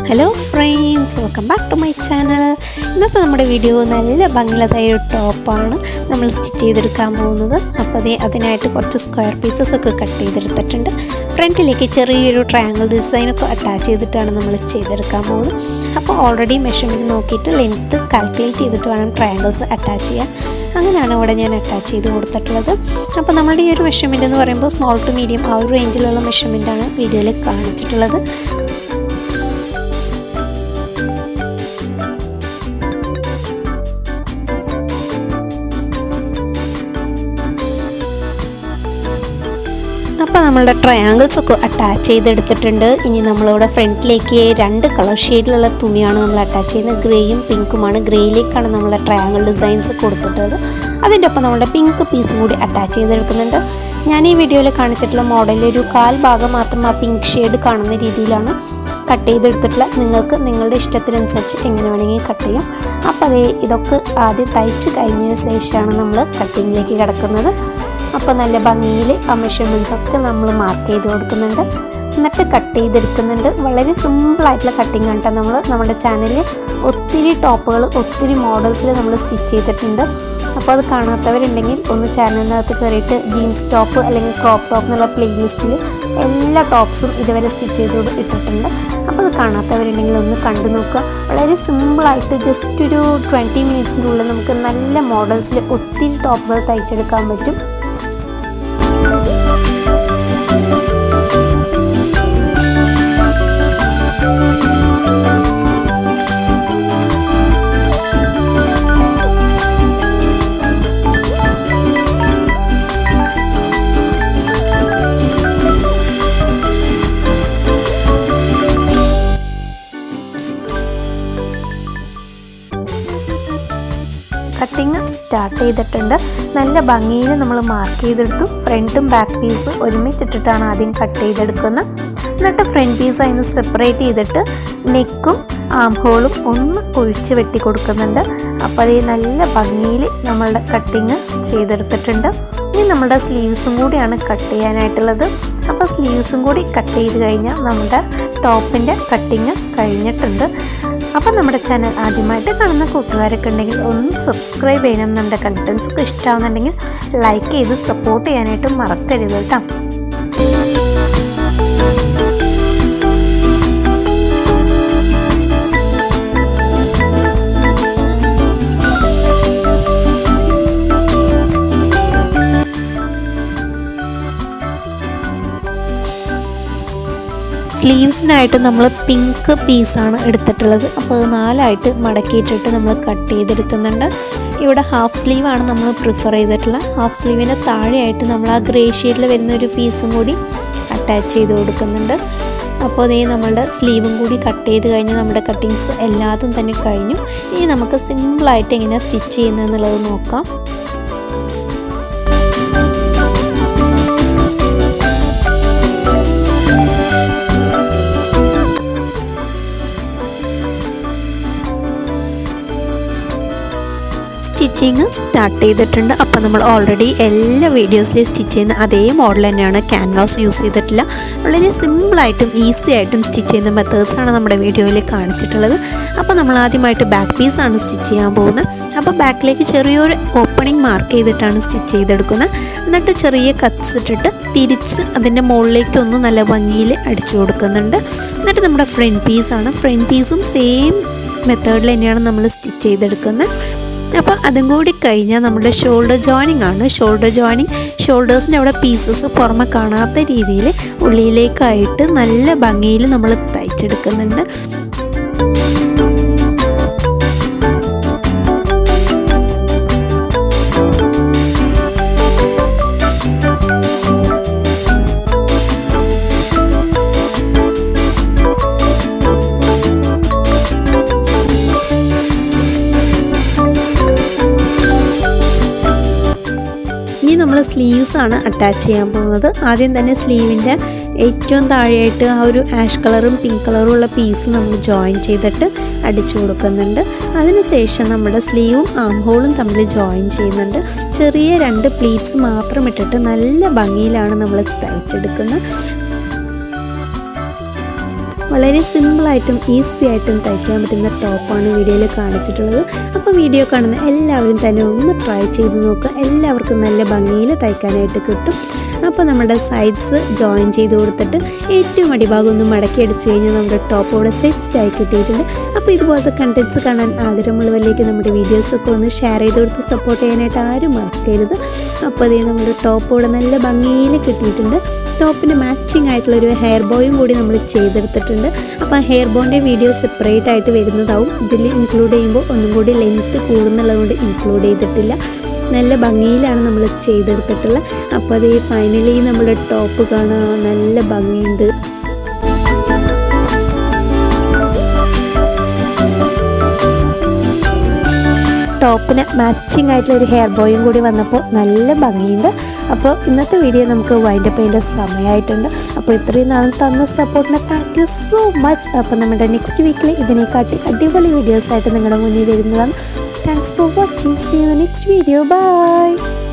Hello friends, welcome back to my channel. ഇന്നത്തെ നമ്മുടെ video നല്ല ഭംഗിയുള്ളതായ ഒരു ടോപ്പാണ് നമ്മൾ സ്റ്റിച്ച് ചെയ്തെടുക്കാൻ പോകുന്നത്. അപ്പോൾ അതിനായിട്ട് കുറച്ച് സ്ക്വയർ പീസസ് ഒക്കെ കട്ട് ചെയ്തെടുത്തിട്ടുണ്ട്. ഫ്രണ്ടിലേക്ക് ചെറിയൊരു ട്രയാങ്കിൾ ഡിസൈനൊക്കെ അറ്റാച്ച് ചെയ്തിട്ടാണ് നമ്മൾ ചെയ്തെടുക്കാൻ പോകുന്നത്. അപ്പോൾ ഓൾറെഡി മെഷർമെൻറ്റ് നോക്കിയിട്ട് ലെങ്ത്ത് കാൽക്കുലേറ്റ് ചെയ്തിട്ട് വേണം ട്രയാങ്കിൾസ് അറ്റാച്ച് ചെയ്യാൻ. അങ്ങനെയാണ് ഇവിടെ ഞാൻ അറ്റാച്ച് ചെയ്ത് കൊടുത്തിട്ടുള്ളത്. അപ്പോൾ നമ്മുടെ ഈ ഒരു മെഷർമെൻറ്റ് എന്ന് പറയുമ്പോൾ സ്മോൾ ടു മീഡിയം ആ ഒരു റേഞ്ചിലുള്ള മെഷർമെൻറ്റാണ് വീഡിയോയിൽ കാണിച്ചിട്ടുള്ളത്. അപ്പോൾ നമ്മളുടെ ട്രയാങ്കിൾസ് ഒക്കെ അറ്റാച്ച് ചെയ്തെടുത്തിട്ടുണ്ട്. ഇനി നമ്മളിവിടെ ഫ്രണ്ടിലേക്ക് 2 കളർ ഷെയ്ഡിലുള്ള തുണിയാണ് നമ്മൾ അറ്റാച്ച് ചെയ്യുന്നത്. ഗ്രേയും പിങ്കുമാണ്. ഗ്രേയിലേക്കാണ് നമ്മളെ ട്രയാങ്കിൾ ഡിസൈൻസ് കൊടുത്തിട്ടുള്ളത്. അതിൻ്റെ ഒപ്പം നമ്മളുടെ പിങ്ക് പീസും കൂടി അറ്റാച്ച് ചെയ്തെടുക്കുന്നുണ്ട്. ഞാൻ ഈ വീഡിയോയിൽ കാണിച്ചിട്ടുള്ള മോഡലിൽ ഒരു 1/4 ഭാഗം മാത്രം ആ പിങ്ക് ഷെയ്ഡ് കാണുന്ന രീതിയിലാണ് കട്ട് ചെയ്തെടുത്തിട്ടുള്ള. നിങ്ങൾക്ക് നിങ്ങളുടെ ഇഷ്ടത്തിനനുസരിച്ച് എങ്ങനെ വേണമെങ്കിൽ കട്ട് ചെയ്യാം. അപ്പോൾ ഇതൊക്കെ ആദ്യം തയ്ച്ച് കഴിഞ്ഞതിന് ശേഷമാണ് നമ്മൾ കട്ടിങ്ങിലേക്ക് കിടക്കുന്നത്. അപ്പോൾ നല്ല ഭംഗിയിൽ ആ മെഷർമെൻറ്റ്സ് ഒക്കെ നമ്മൾ മാർക്ക് ചെയ്ത് കൊടുക്കുന്നുണ്ട്. എന്നിട്ട് കട്ട് ചെയ്തെടുക്കുന്നുണ്ട്. വളരെ സിമ്പിളായിട്ടുള്ള കട്ടിങ് ആണ്. നമ്മുടെ ചാനലിൽ ഒത്തിരി ടോപ്പുകൾ ഒത്തിരി മോഡൽസിൽ നമ്മൾ സ്റ്റിച്ച് ചെയ്തിട്ടുണ്ട്. അപ്പോൾ അത് കാണാത്തവരുണ്ടെങ്കിൽ ഒന്ന് ചാനലിനകത്ത് കയറിയിട്ട് ജീൻസ് ടോപ്പ് അല്ലെങ്കിൽ ക്രോപ്പ് ടോപ്പ് എന്നുള്ള പ്ലേലിസ്റ്റിൽ എല്ലാ ടോപ്സും ഇതുവരെ സ്റ്റിച്ച് ചെയ്ത് ഇട്ടിട്ടുണ്ട്. അപ്പോൾ അത് കാണാത്തവരുണ്ടെങ്കിൽ ഒന്ന് കണ്ടു നോക്കുക. വളരെ സിമ്പിളായിട്ട് ജസ്റ്റ് ഒരു 20 മിനിറ്റ്സിൻ്റെ ഉള്ളിൽ നമുക്ക് നല്ല മോഡൽസിൽ ഒത്തിരി ടോപ്പുകൾ തയ്ച്ചെടുക്കാൻ പറ്റും. കട്ടിങ് സ്റ്റാർട്ട് ചെയ്തിട്ടുണ്ട്. നല്ല ഭംഗിയിൽ നമ്മൾ മാർക്ക് ചെയ്തെടുത്തു. ഫ്രണ്ടും ബാക്ക് പീസ് ഒരുമിച്ചിട്ടിട്ടാണ് ആദ്യം കട്ട് ചെയ്തെടുക്കുന്നത്. എന്നിട്ട് ഫ്രണ്ട് പീസ് അതിന് സെപ്പറേറ്റ് ചെയ്തിട്ട് നെക്കും ആം ഹോളും ഒന്ന് കുഴിച്ച് വെട്ടി കൊടുക്കുന്നുണ്ട്. അപ്പോൾ നല്ല ഭംഗിയിൽ നമ്മളുടെ കട്ടിങ് ചെയ്തെടുത്തിട്ടുണ്ട്. ഇനി നമ്മുടെ സ്ലീവ്സും കൂടിയാണ് കട്ട് ചെയ്യാനായിട്ടുള്ളത്. അപ്പോൾ സ്ലീവ്സും കൂടി കട്ട് ചെയ്ത് കഴിഞ്ഞാൽ നമ്മുടെ ടോപ്പിൻ്റെ കട്ടിങ് കഴിഞ്ഞിട്ടുണ്ട്. അപ്പോൾ നമ്മുടെ ചാനൽ ആദ്യമായിട്ട് കാണുന്ന കൂട്ടുകാരൊക്കെ ഉണ്ടെങ്കിൽ ഒന്ന് സബ്സ്ക്രൈബ് ചെയ്യണം. നമ്മുടെ കണ്ടൻസ് ഒക്കെ ഇഷ്ടമാകുന്നുണ്ടെങ്കിൽ ലൈക്ക് ചെയ്ത് സപ്പോർട്ട് ചെയ്യാനായിട്ട് മറക്കരുത് കേട്ടോ. സ്ലീവ്സിനായിട്ട് നമ്മൾ പിങ്ക് പീസാണ് എടുത്തിട്ടുള്ളത്. അപ്പോൾ അത് 4ആയിട്ട് മടക്കിയിട്ടിട്ട് നമ്മൾ കട്ട് ചെയ്തെടുക്കുന്നുണ്ട്. ഇവിടെ ഹാഫ് സ്ലീവാണ് നമ്മൾ പ്രിഫർ ചെയ്തിട്ടുള്ളത്. ഹാഫ് സ്ലീവിൻ്റെ താഴെയായിട്ട് നമ്മൾ ആ ഗ്രേ ഷെയ്ഡിൽ വരുന്ന ഒരു പീസും കൂടി അറ്റാച്ച് ചെയ്ത് കൊടുക്കുന്നുണ്ട്. അപ്പോൾ നമ്മളുടെ സ്ലീവും കൂടി കട്ട് ചെയ്ത് കഴിഞ്ഞാൽ നമ്മുടെ കട്ടിങ്സ് എല്ലാതും തന്നെ കഴിഞ്ഞു. ഇനി നമുക്ക് സിമ്പിളായിട്ട് എങ്ങനെയാണ് സ്റ്റിച്ച് ചെയ്യുന്നതെന്നുള്ളത് നോക്കാം. സ്റ്റിച്ചിങ് സ്റ്റാർട്ട് ചെയ്തിട്ടുണ്ട്. അപ്പോൾ നമ്മൾ ഓൾറെഡി എല്ലാ വീഡിയോസിലും സ്റ്റിച്ച് ചെയ്യുന്ന അതേ മോഡൽ തന്നെയാണ്. ക്യാൻവാസ് യൂസ് ചെയ്തിട്ടില്ല. വളരെ സിമ്പിളായിട്ടും ഈസി ആയിട്ടും സ്റ്റിച്ച് ചെയ്യുന്ന മെത്തേഡ്സാണ് നമ്മുടെ വീഡിയോയിൽ കാണിച്ചിട്ടുള്ളത്. അപ്പോൾ നമ്മൾ ആദ്യമായിട്ട് ബാക്ക് പീസാണ് സ്റ്റിച്ച് ചെയ്യാൻ പോകുന്നത്. അപ്പോൾ ബാക്കിലേക്ക് ചെറിയൊരു ഓപ്പണിംഗ് മാർക്ക് ചെയ്തിട്ടാണ് സ്റ്റിച്ച് ചെയ്തെടുക്കുന്നത്. എന്നിട്ട് ചെറിയ കട്ട്സ് ഇട്ടിട്ട് തിരിച്ച് അതിൻ്റെ മുകളിലേക്കൊന്ന് നല്ല ഭംഗിയിൽ അടിച്ചു കൊടുക്കുന്നുണ്ട്. എന്നിട്ട് നമ്മുടെ ഫ്രണ്ട് പീസാണ്. ഫ്രണ്ട് പീസും സെയിം മെത്തേഡിൽ തന്നെയാണ് നമ്മൾ സ്റ്റിച്ച് ചെയ്തെടുക്കുന്നത്. അപ്പോൾ അതും കൂടി കഴിഞ്ഞാൽ നമ്മുടെ ഷോൾഡർ ജോയിനിങ് ആണ്. ഷോൾഡേഴ്സിൻ്റെ അവിടെ പീസസ് പുറമെ കാണാത്ത രീതിയിൽ ഉള്ളിലേക്കായിട്ട് നല്ല ഭംഗിയിൽ നമ്മൾ തയ്ച്ചെടുക്കുന്നുണ്ട്. നമ്മൾ സ്ലീവ്സാണ് അറ്റാച്ച് ചെയ്യാൻ പോകുന്നത്. ആദ്യം തന്നെ സ്ലീവിൻ്റെ ഏറ്റവും താഴെയായിട്ട് ആ ഒരു ആഷ് കളറും പിങ്ക് കളറും ഉള്ള പീസ് നമ്മൾ ജോയിൻ ചെയ്തിട്ട് അടിച്ചു കൊടുക്കുന്നുണ്ട്. അതിനുശേഷം നമ്മുടെ സ്ലീവും ആം ഹോളും തമ്മിൽ ജോയിൻ ചെയ്യുന്നുണ്ട്. ചെറിയ 2 പ്ലീറ്റ്സ് മാത്രം ഇട്ടിട്ട് നല്ല ഭംഗിയിലാണ് നമ്മൾ തയ്ച്ചെടുക്കുന്നത്. വളരെ സിമ്പിളായിട്ടും ഈസി ആയിട്ടും തയ്ക്കാൻ പറ്റുന്ന ടോപ്പാണ് വീഡിയോയിൽ കാണിച്ചിട്ടുള്ളത്. അപ്പോൾ വീഡിയോ കാണുന്ന എല്ലാവരും തന്നെ ഒന്ന് ട്രൈ ചെയ്ത് നോക്കുക. എല്ലാവർക്കും നല്ല ഭംഗിയിൽ തയ്ക്കാനായിട്ട് കിട്ടും. അപ്പോൾ നമ്മുടെ സൈഡ്സ് ജോയിൻ ചെയ്ത് കൊടുത്തിട്ട് ഏറ്റവും അടിഭാഗം ഒന്ന് മടക്കി അടിച്ച് കഴിഞ്ഞാൽ നമ്മുടെ ടോപ്പ് ഇവിടെ സെറ്റായി കിട്ടിയിട്ടുണ്ട്. അപ്പോൾ ഇതുപോലത്തെ കണ്ടൻറ്റ്സ് കാണാൻ ആഗ്രഹമുള്ളവരിലേക്ക് നമ്മുടെ വീഡിയോസൊക്കെ ഒന്ന് ഷെയർ ചെയ്ത് കൊടുത്ത് സപ്പോർട്ട് ചെയ്യാനായിട്ട് ആരും മറക്കരുത്. അപ്പോൾ അതേ നമ്മുടെ ടോപ്പ് ഇവിടെ നല്ല ഭംഗിയിൽ കിട്ടിയിട്ടുണ്ട്. ടോപ്പിന് മാച്ചിങ് ആയിട്ടുള്ളൊരു ഹെയർ ബോയും കൂടി നമ്മൾ ചെയ്തെടുത്തിട്ടുണ്ട്. അപ്പോൾ ഹെയർ ബോൻ്റെ വീഡിയോ സെപ്പറേറ്റ് ആയിട്ട് വരുന്നതാവും. ഇതിൽ ഇൻക്ലൂഡ് ചെയ്യുമ്പോൾ ഒന്നും കൂടി ലെങ്ത്ത് കൂടുന്നുള്ളതുകൊണ്ട് ഇൻക്ലൂഡ് ചെയ്തിട്ടില്ല. നല്ല ഭംഗിയിലാണ് നമ്മൾ ചെയ്തെടുത്തിട്ടുള്ളത്. അപ്പോൾ അത് ഫൈനലി നമ്മുടെ ടോപ്പ് കാണാൻ നല്ല ഭംഗിയുണ്ട്. ടോപ്പിന് മാച്ചിങ് ആയിട്ടുള്ളൊരു ഹെയർ ബോയും കൂടി വന്നപ്പോൾ നല്ല ഭംഗിയുണ്ട്. അപ്പോൾ ഇന്നത്തെ വീഡിയോ നമുക്ക് വൈൻഡപ്പ് ചെയ്യേണ്ട സമയമായിട്ടുണ്ട്. അപ്പോൾ ഇത്രയും നാൾ തന്ന സപ്പോർട്ടിന് താങ്ക് യു സോ മച്ച്. അപ്പോൾ നമ്മുടെ നെക്സ്റ്റ് വീക്കിൽ ഇതിനെക്കാട്ടി അടിപൊളി വീഡിയോസായിട്ട് നിങ്ങളുടെ മുന്നിൽ വരുന്നതാണ്. Thanks for watching. See you next video. By.